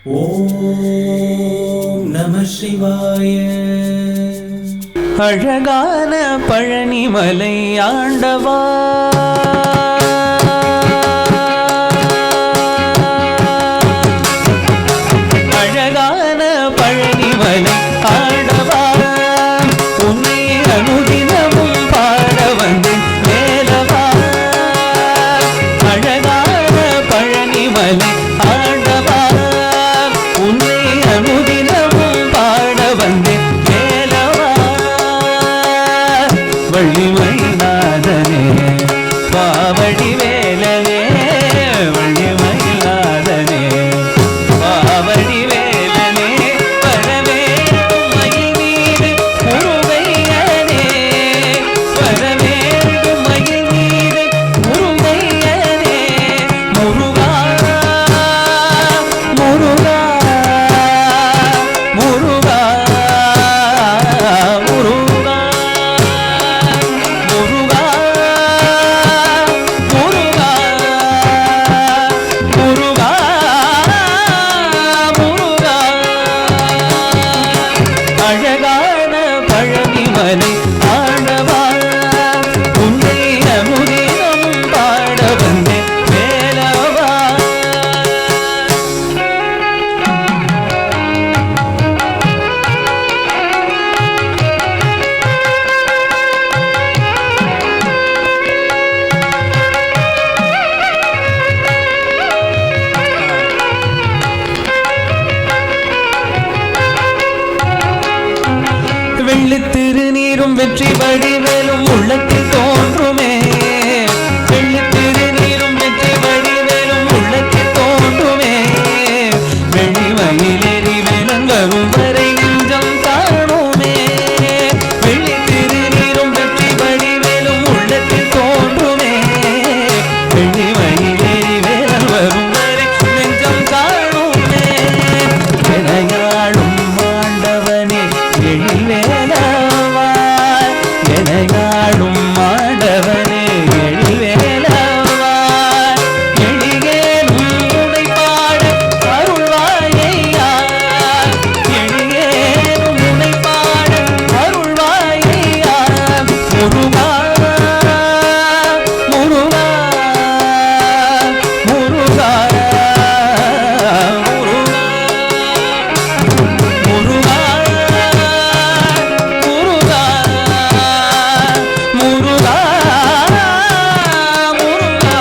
ஓம் நம சிவாய. அழகான பழனிமலை ஆண்டவா, அழகான பழனிமலை ஆண்டவா, உன்னை அனுதினமும் பாட வந்து மேலவா. அழகான பழனிமலை ஆண்டவா, உன்னை அனுதினமும் பாட வந்து மேலவா. வள்ளிமயிலாதனே பாவடி வேலனே, வள்ளிமயிலாதனே பாவடி வேலனே, வரவேண்டும் மயில் மீது முருகையனே, வரவேண்டும் மயில் மீது முருகையனே. முருகா முருகா முருகா முருகா முருகா முருகா முருகா முருகா. அழகான பழனிமலை ஆண்டவா, உன்னை அனுதினமும் பாட வந்தேன் மேலவா. வெள்ளித் திருநீரும் வெற்றி வடிவேலும் உள்ளத்தில் தோன்றுமே, வெள்ளித் திருநீரும் வெற்றி வடிவேலும் உள்ளத்தில் தோன்றுமே. வெள்ளிமயிலேறி வேலன் வரை நெஞ்சம் காணுமே, வெள்ளித் திருநீரும் வெற்றி வடிவேலும் உள்ளத்தில் தோன்றுமே. வெள்ளிமயிலேறி வேலன் வரை நெஞ்சம் காணுமே. எனையாளும் ஆண்டவனே எழில்வேலவா, எனையாளும் ஆண்டவனே எழில்வேலவா. எழிகேனும் உனை பாட அருள்வாயையா, எழிகேனும் உனை பாட அருள்வாயையா. முருகா முருகா முருகா முருகா முருகா முருகா முருகா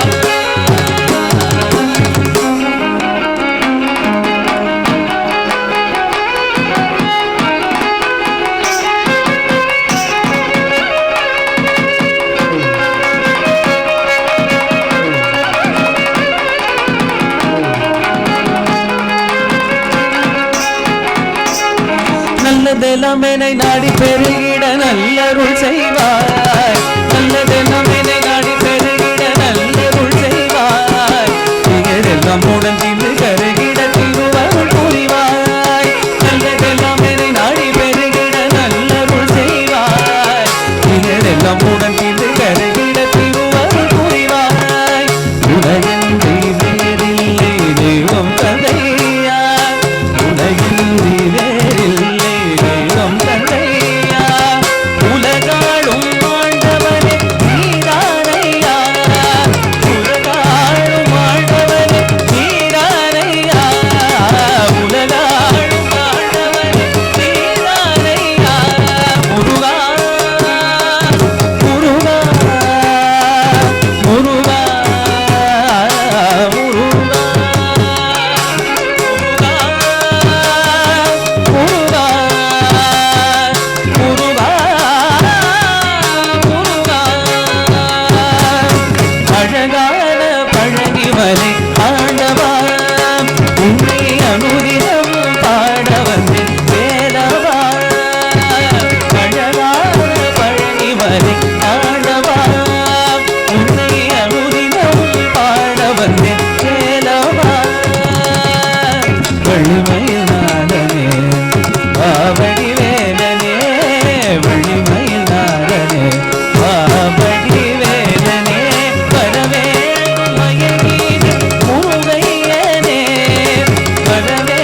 நல்லதெல்லாம் என்னை நாடி பெருகிட நல்லருள் செய்வாய், நல்லதெல்லாம் என்னை நாடி பெருகிட நல்லருள் செய்வாய். திகழெல்லாம் உடஞ்சிந்து கருகிட திருவருள் புரிவாய், நல்லதெல்லாம் என்னை நாடி பெருகிட நல்லருள் செய்வாய். திகழெல்லாம் உடஞ்சிந்து கருகிட திருவருள் புரிவாய். உலகென்றி வேறில்லை தெய்வம் தந்தையா, உலகின்றி வேறில்லை தெய்வம் தந்தையா. உலகாளும் ஆண்டவனே நீதானையா, உலகாளும் ஆண்டவனே நீதானையா, உலகாளும் ஆண்டவனே நீதானையா. முருகா முருகா முருகா முருகா முருகா முருகா முருகா. அழகான பழனிமலை ஆண்டவா, உன்னை அனுதினமும் பாட வந்து வேலவா. அழகான பழனிமலை ஆண்டவா, உன்னை அனுதினமும் பாட வந்து வேலவா. வள்ளிமயிலாதனே பாவடி வேலனே, வள்ளிமயிலாதனே பாவடி வேலனே, வரவேண்டும் மயில் மீது முருகையனே, வரவே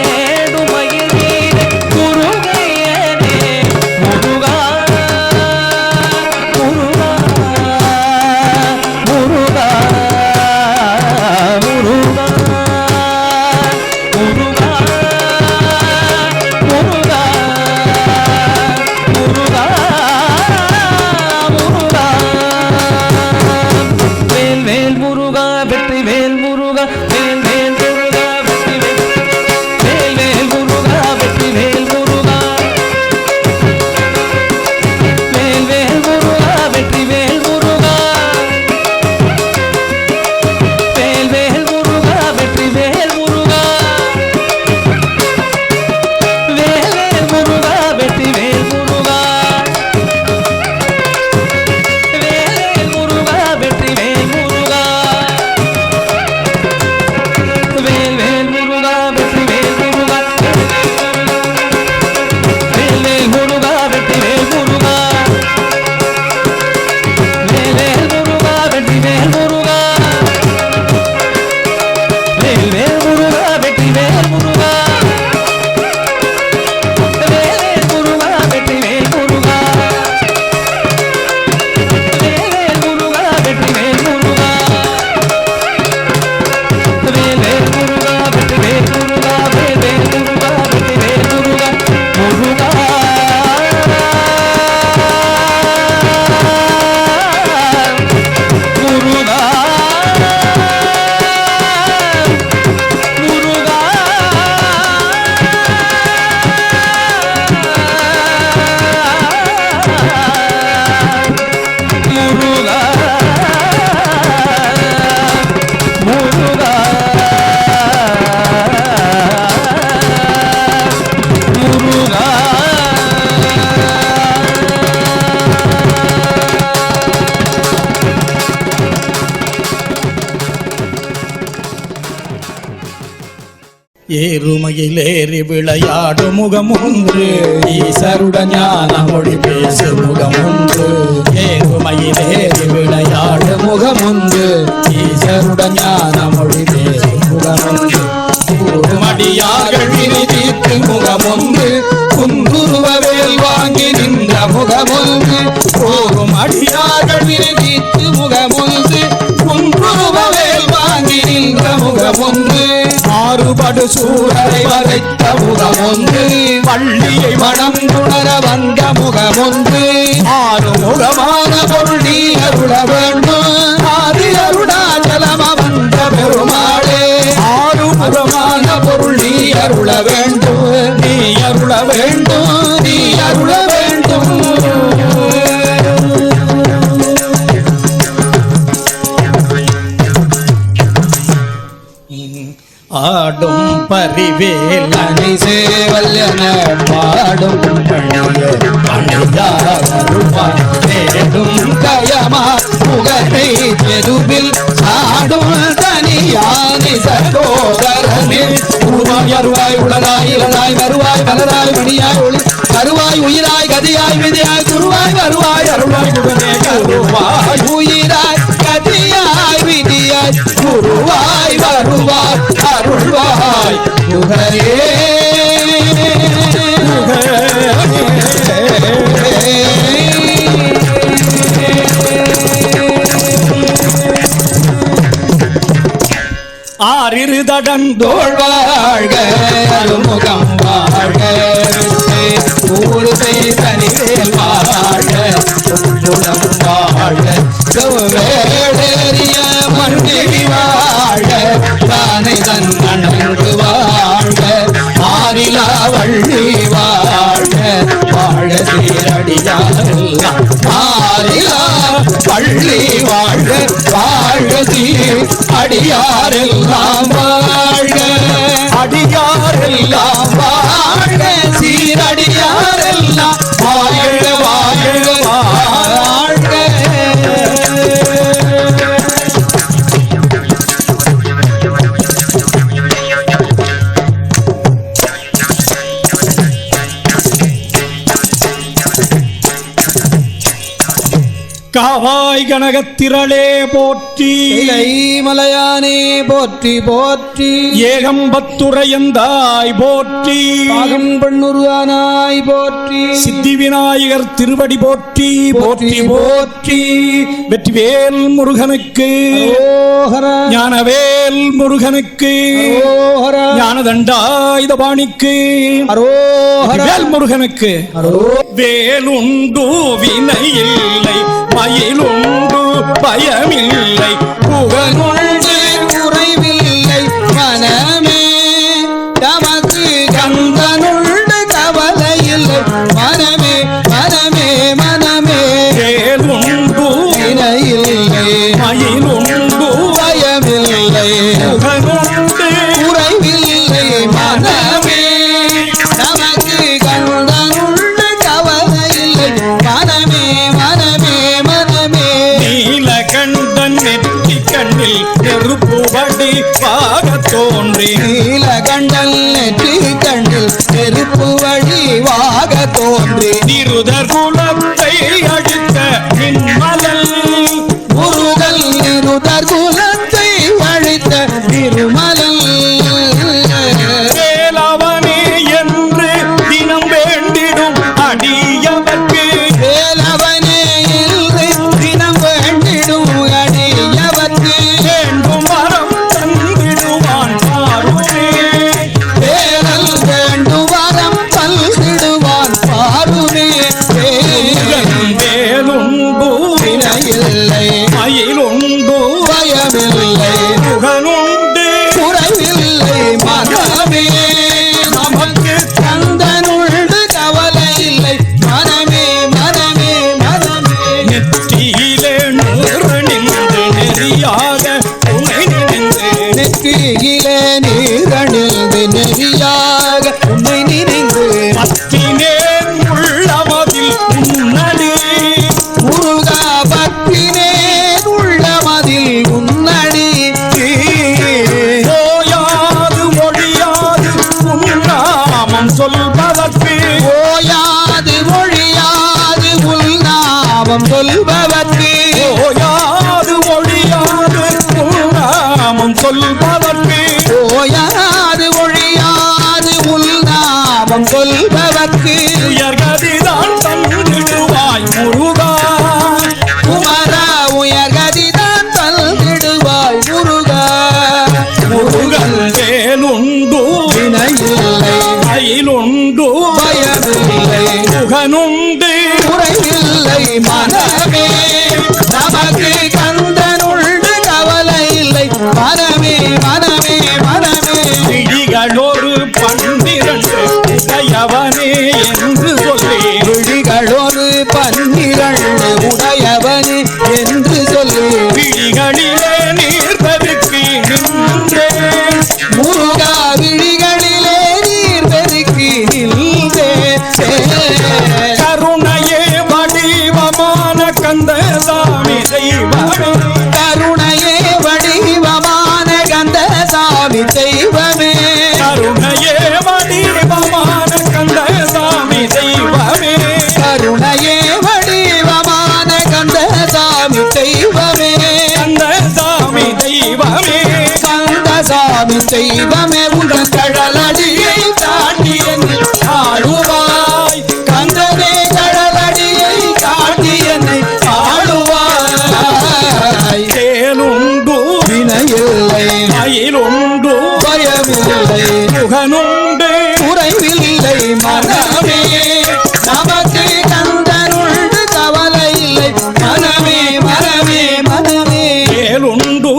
ஏறுமையிலேறி விளையாடு முகம் ஒன்று, ஈசருடன் ஞான மொழி பேசு முகம் ஒன்று. ஏறுமையிலேறி விளையாடு முகம் ஒன்று, ஈசருடன் ஞான மொழி பேசு முகம் ஒன்று. கூறுமடியார்கள் வினை தீர்த்து முகம் ஒன்று, குன்றுருவவேல் வாங்கி நின்ற முகம் ஒன்று. கூறுமடியார்கள் வினை தீர்த்து முகம் ஒன்று, குன்றுருவவேல் வாங்கி நின்ற முகம் ஒன்று. மாறுபடு சூழலை வரைத்த முகம் ஒன்று, பள்ளியை மனம் உணர வந்த முகம் ஒன்று. ஆறுமுகமான பொருள் நீ அருள வேண்டும், ஆதி அருணாச்சலம வந்த பெருமாளே. ஆறுமுகமான பொருள் நீ அருள வேண்டும், நீ அருள வேண்டும், நீ அருள வேண்டும். ஆடும் பரிவேல் அணி சேவல்யன பாடும் பணியாரும் கயமா புகழை தெருவில் சாடும் தனியானி சகோதரனில் உருவாய் அருவாய் உளராய் இளராய் வருவாய் மலராய் மணியாய் ஒளி கருவாய் உயிராய் கதியாய் விதியாய் குருவாய் வருவாய் அருள்வாய் குகனே கருவாய் உயிராய் கதியாய் விதியாய் குருவாய் வருவாய் அருள்வாய் குகனே. ஆறிரு தடந்தோள் வாழ்க அருமுகம் வாழ்க, ஊரு செய்தனிவேல் வாழ்க குங்குளம் வாழ்க, வேடேறிய மண்ணில் வாழ்க, தானை தன்னணங்கு வாழ்க, ஆறிலா வள்ளி வாழ்க, வாழ சீரடியாரெல்லாம் ஆறிலா வள்ளி வாழ்க, வாழ்க சீர் அடியாரெல்லாம் வாழ்க, அடியாரெல்லாம் வாழ்க, சீரடியாரெல்லாம் வாழ்க வாழ்க வாழ்க. காவாய் கனகத்திரளே போற்றி, மலையானே போற்றி போற்றி, ஏகம்பத்துரையந்தாய் போற்றி, பெண்ணுருவானாய் போற்றி, சித்தி விநாயகர் திருவடி போற்றி போற்றி போற்றி. வெற்றிவேல் முருகனுக்கு ஞானவேல் முருகனுக்கு ஞானதண்டாயுதபாணிக்கு வேல் முருகனுக்கு. வேலுண்டு வினை இல்லை, மயிலுண்டு பயமில்லை, புகழுண்டு குறைவில்லை மனமே, தமக்கு கந்தனுண்டு கவலை இல்லை மனமே மனமே மனமே. வேலுண்டு வினை இல்லை, மயிலுண்டு பயமில்லை, புகழுண்டு குறைவில்லை மனமே, தமக்கு கந்தனுண்டு கவலை இல்லை மனமே மனமே மனமே. நீலகண்டன் நெற்றி கண்ணில் நெருப்பு வடிவாக தோன்றி, நீலகண்டன் நெற்றி கண்ணில் நெருப்பு வடிவாக தோன்றி, நிருதர் குலத்தை அழித்த நின்மலல் முருகல் நிருதர் குலத்தை அழித்த திருமலல். வேலவனே என்று தினம் வேண்டிடும் அடியவர்க்கு, வேலவனே என்று தினம் வேண்டிடும் அடியவர்க்கு, வேண்டும் வரம் தந்திடுவான் பாருமே. வேலல் வேண்டும் வரம் பல்கிடுவான் பாருமே. சொல்பவர்க்கு ஓயாது ஒழியாது உள்நாமம் சொல்பவர்க்கு ஓயாது ஒழியாது உள்நாமம் சொல்பவர்க்கு ஓயாது ஒழியாது உள்நாமம் சொல்பவர்க்கு உயர்கதிதான் தந்திடுவாய் முருகா குமரா உயர்கதிதான் தந்திடுவாய் முருகா முருகன் வேலுண்டு வினையில்லை மயிலுண்டு பயமில்லை முகனுண்டு குறையில்லை மனமே நமக்கு கந்தனுண்டு கவலை இல்லை மனமே மனமே மனமே விழிகளொரு 12 உடையவனே என்று சொல்லி விழிகளொரு 12 உடையவனே என்று சொல்லி விழிகளிலே நீர் பெருக்கி நின்றே முருகா விழிகளிலே நீர் பெருக்கி நின்றே கருணையே வடிவமான கந்தசாமி தெய்வமே கருணையே வடிவமான கந்தசாமி தெய்வமே கருணையே வடிவமான கந்தசாமி தெய்வமே கருணையே வடிவமான கந்தசாமி தெய்வமே கந்தசாமி தெய்வமே கந்தசாமி தெய்வமே உங்கள் கடலடியை தாண்டி என்னை ஆளுவாய் கந்தனே கடலடியை தாண்டி என்னை ஆளுவாய் தேலுண்டு வினையில்லை மயிலுண்டு பயமில்லை முகனுண்டு குறைவில்லை மனமே நமக்கு கந்தனுண்டு கவலை இல்லை மனமே மனமே மனமே தேலுண்டு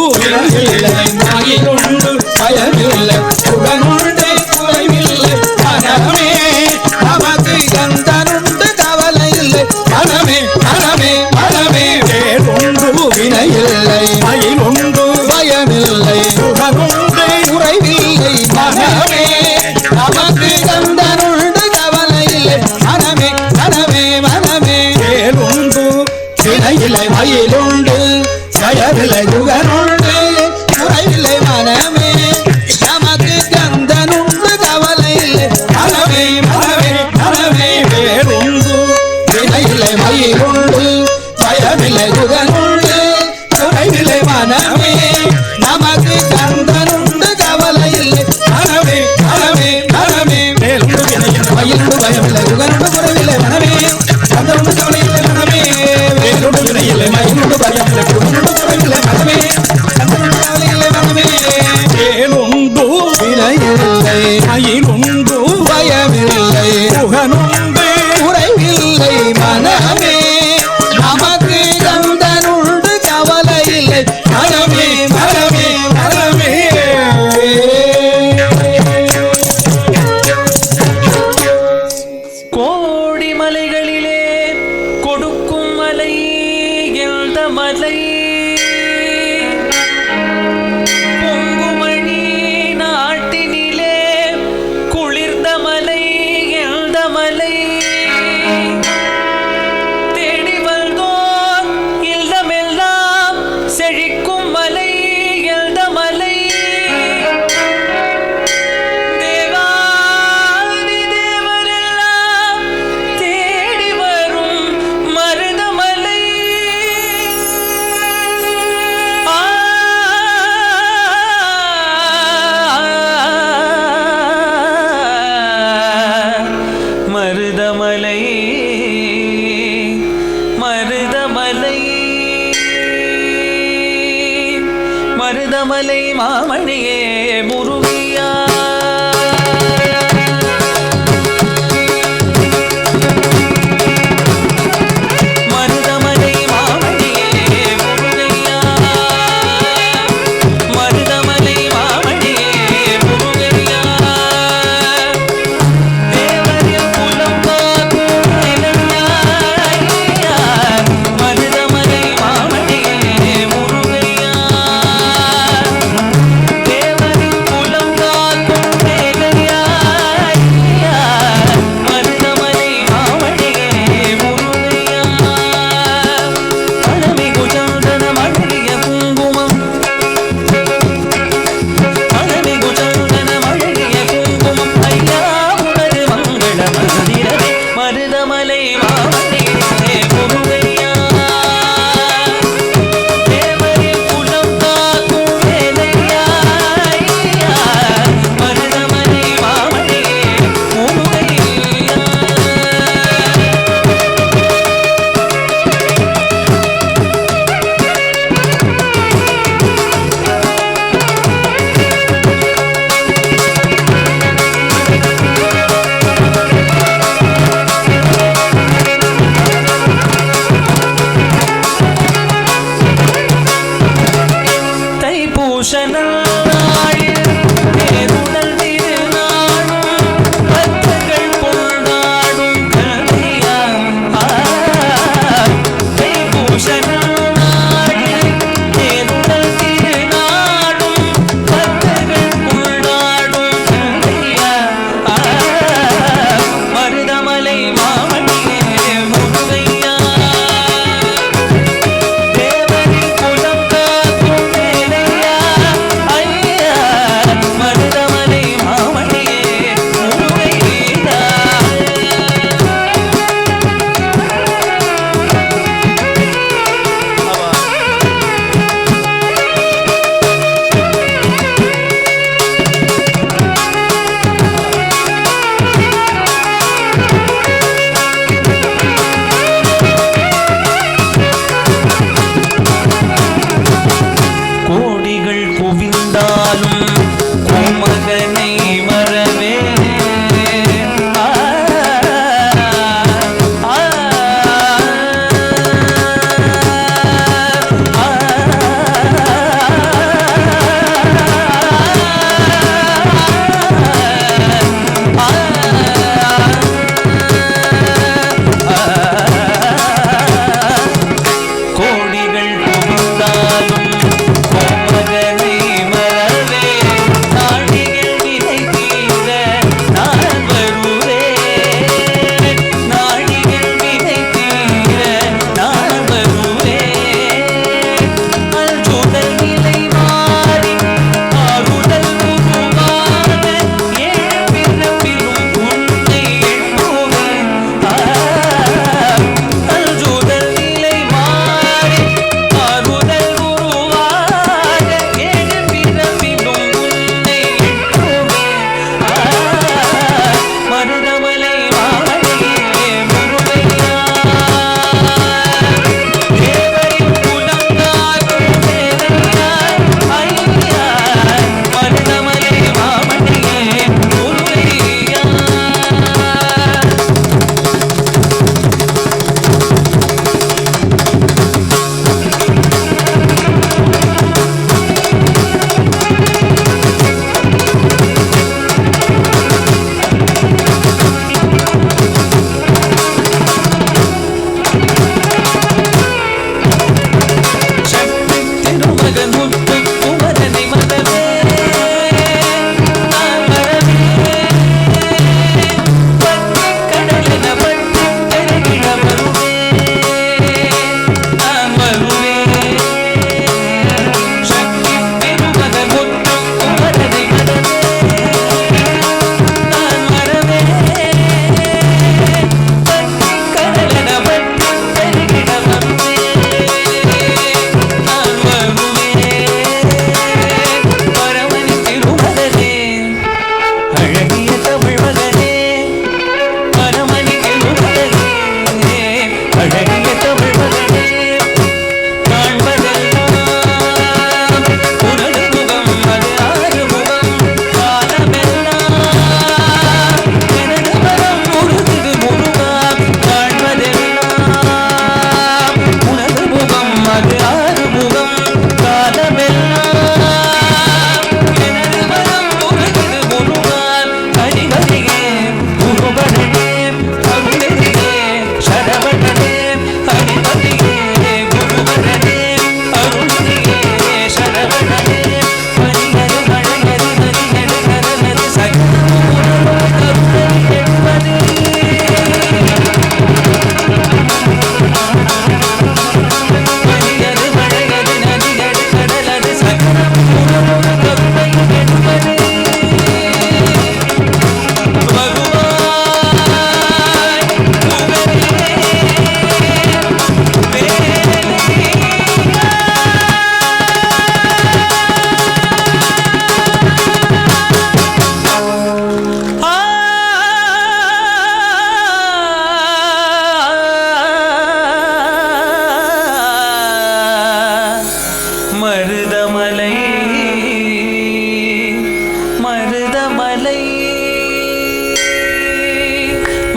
இல்லை மயிலுண்டு பயமில்லை சுகனுண்டு குறைவில்லை மனமே நமக்கு கந்தனுண்டு கவலை இல்லை மனமே மனமே மனமே தேலுண்டு வினையில்லை மயிலுண்டு பயமில்லை முகனுண்டு குறைவில்லை மனமே நமக்கு கந்தனுண்டு கவலை இல்லை மனமே மனமே மனமே தேலுண்டு வினையில்லை மயிலுண்டு பயமில்லை சுகனுண்டு குறைவில்லை மனமே நமக்கு கந்தனுண்டு கவலை இல்லை மனமே மனமே மனமே தேலுண்டு வினையில்லை மயிலுண்டு பயமில்லை சுகனுண்டு குறைவில்லை மனமே நமக்கு கந்தனுண்டு கவலை இல்லை மனமே மனமே மனமே தேலுண்டு வினையில் மயிலுண்டு பயமில்லை சுகனுண்டு குறைவில்லை மனமே கந்தனுண்டு கவலை இல்லை மனமே வேலுண்டு வினையில்லை மயிலுண்டு பயமில்லை சுகனுண்டு குறைவில்லை மனமே கந்தனுண்டு கவலை இல்லை மனமே தேலுண்டு வினையில்லை மயிலுண்டு பயமில்லை முகனுண்டு குறைவில்லை மனமே நமக்கு கந்தனுண்டு கவலை இல்லை மனமே மனமே மனமே கோடி மலைகளிலே கொடுக்கும் மலை எந்த மலை பொங்குமணி நாட்டினிலே குளிர்ந்த மலை எந்த மலை தேடி வந்தோர் இல்லமெல்லாம் செழிக்கும் மலை எந்த மலை தேவாதி தேவரெல்லாம் தேடி வரும் மருதமலை மருதமலை மருதமலை மருதமலை மாமணியே முருகியா மருதமலை மாமணியே முருகையா மருதமலை மாமணியே முருகையா தேவரின் குலம் காக்கும் இளைஞரையா மருதமலை மாமணியே முருகையா தேவரின்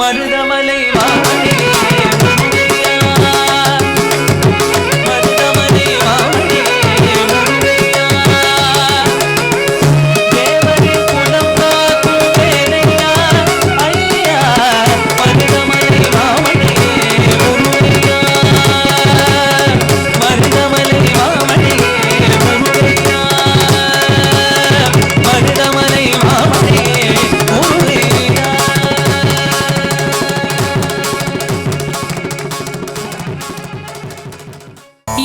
மருதமலை மாமணியே முருகையா மருதமலை மாமணியே முருகையா தேவரின் குலம் காக்கும் வேலையா ஐயா மருதமலை மாமணியே முருகையா மருதமலை மாமணியே முருகையா மருதமலை மாமணியே முருகையா.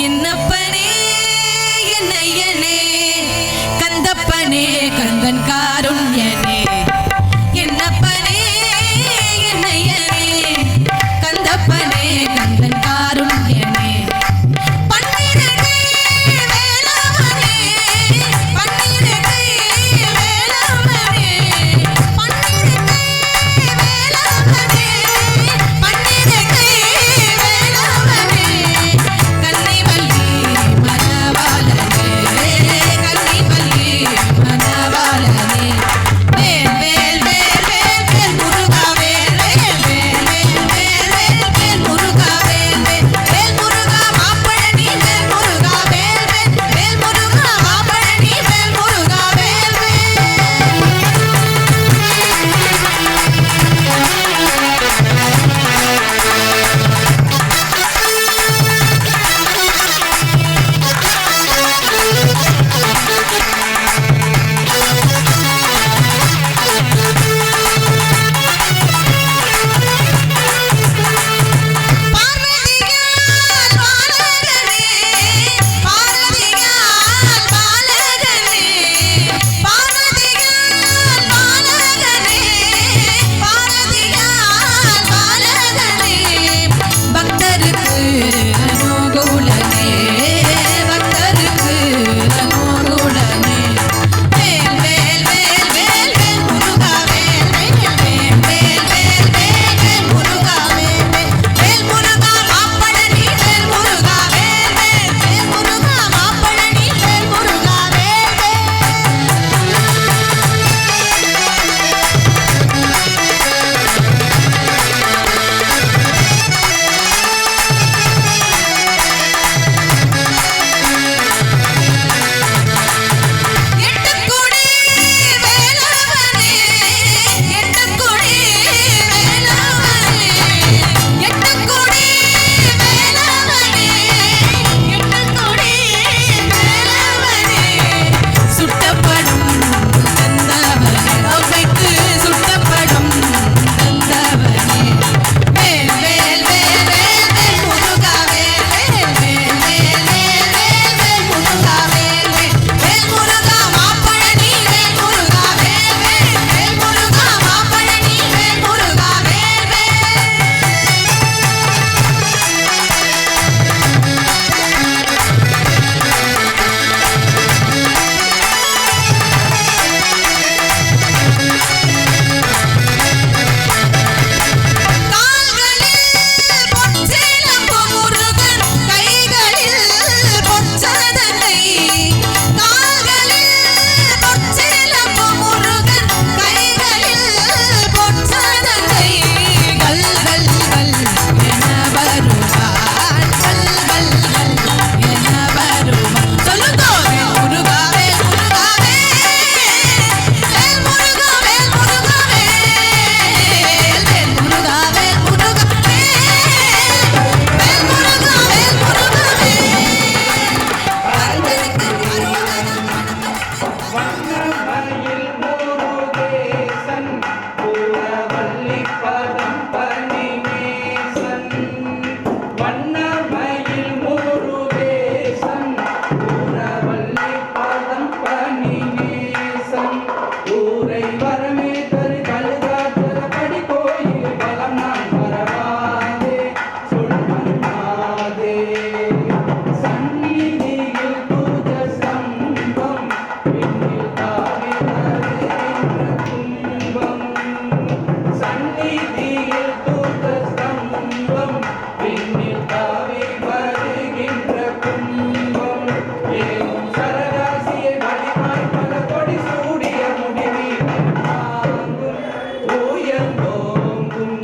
என்னப்பனே என்னையனே கந்தப்பனே கந்தன் காருண்யனே என்னப்பனே என்னையனே கந்தப்பனே கந்தன் காருண்யனே பன்னிரண்டு வேளாவனே பன்னிரண்டு வேளாவனே பன்னிரண்டு வேளாவனே பன்னிரண்டு வேளாவனே கன்னிவல்லி மணவாளனே கன்னிவல்லி மணவாளனே வேல் வேல் வேல் வேல் வேல் முருகா வேல் வேல் வேல் வேல் வேல் வேல் வேல் முருகா வேல் வேல் வேல் முருகா மாப்பழனி வேல் முருகா வேல் வேல் வேல் முருகா மாப்பழனி வேல் முருகா வேல் வேல். பார்வதியால் பாலகனே பார்வதியால் பாலகனே பார்வதியால் பாலகனே பார்வதியால் பாலகனே பக்தருக்கு அனுகூலனே பக்தருக்கு அனுகூலனே வேல் வேல் வேல் வேல் வேல் முருகா வேல் வேல் வேல் வேல் வேல் வேல் வேல் முருகா வேல் வேல் வேல் முருகா மாப்பழனி வேல் முருகா வேல் வேல் வேல் முருகா மாப்பழனி வேல் முருகா வேல் வேல். எட்டுக்குடி வேலவனே எட்டுக்குடி வேலவனே எட்டுக்குடி வேலவனே எட்டுக்குடி வேலவனே சுட்டப்படும் தந்தவனே அவைக்கு சுட்டப்படும் தந்தவனே வேல் வேல் வேல் வேல் வேல் முருகா வேல் வேல் வேல் வேல் வேல் வேல் வேல் முருகா வேல் வேல் வேல் முருகா மாப்பழனி வேல் முருகா வேல் வேல் வேல் முருகா மாப்பழனி வேல் முருகா வேல் வேல். கால்களில் பொற்சிலம்பு முருகன் கைகளில் பொற்சதனை கால்களில் பொற்சிலம்பு முருகன் கைகளில் பொற்சதனை கல் கல் கல் என வருவார் கல் கல் கல் என வருவார் சொல்லுங்க வேல் முருகா வேல் முருகா வேல் முருகா வேல் முருகா வேல் வேல் முருகா வேல் முருகா வேல் முருகா வேல் முருகா வண்ணமயில் முருகேசன் பூரவல்லி பதம் பணிநேசன் வண்ணமயில் முருகேசன் பூரவல்லி பதம் பணிநேசன் ஊரை வரமே தரு கழுகாத்தர படி கோயில் பலம் நான் வரவாதே சொல்வனாதே சந்நிதியில் தூத சம்பம் விண்ணில் தாவி வருகின்ற துன்பம் சந்நிதியில் தூத சம்பம் விண்ணில் தாவி வருகின்ற துன்பம் ஏனும் சரராசியை வழிமாய் பல கொடி சூடிய முடிவில் தாங்கும் உயர்ந்தோங்கும்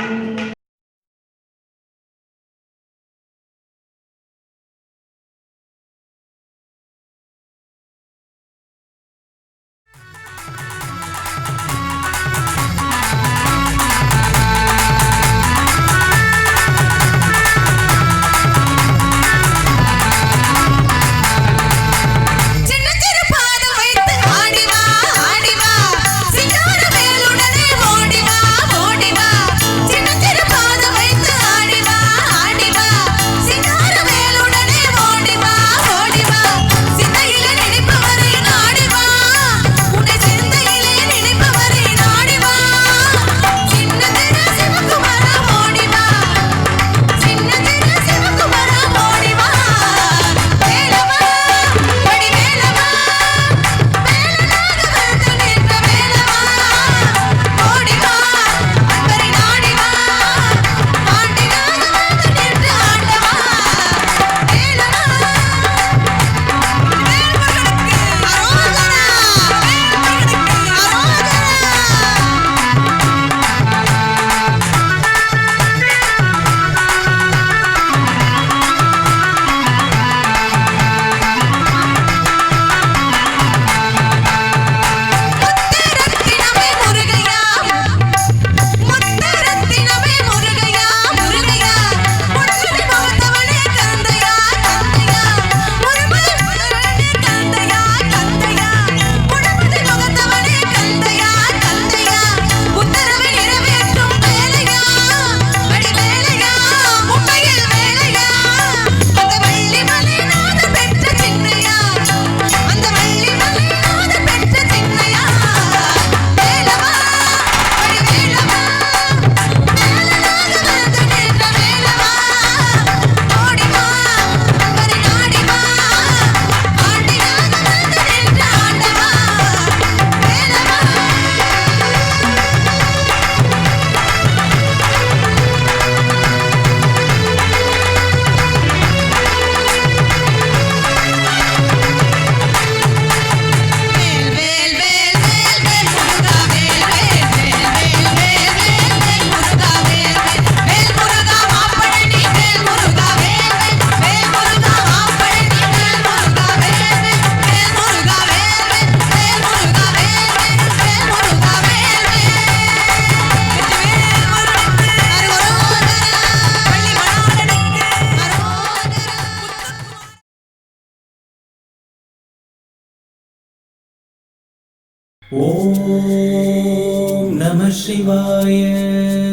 ஓம் நம சிவாய.